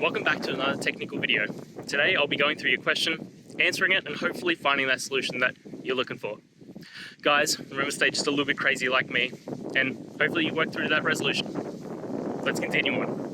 Welcome back to another technical video. Today I'll be going through your question, answering it, and hopefully finding that solution that you're looking for. Guys, remember to stay just a little bit crazy like me, and hopefully you work through that resolution. Let's continue on.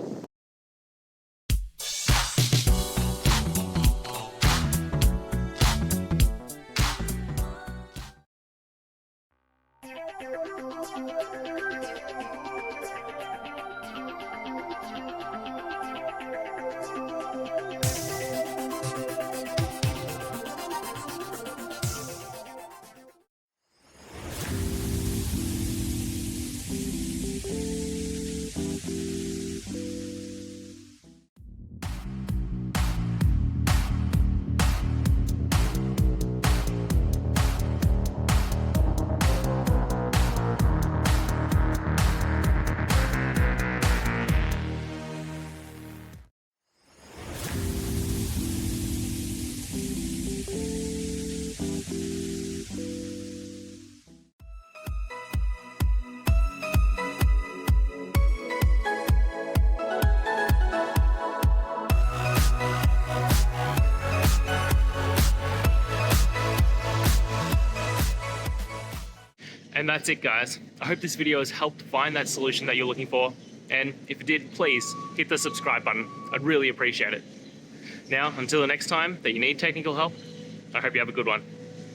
And that's it, guys. I hope this video has helped find that solution that you're looking for. And if it did, please hit the subscribe button. I'd really appreciate it. Now, until the next time that you need technical help, I hope you have a good one.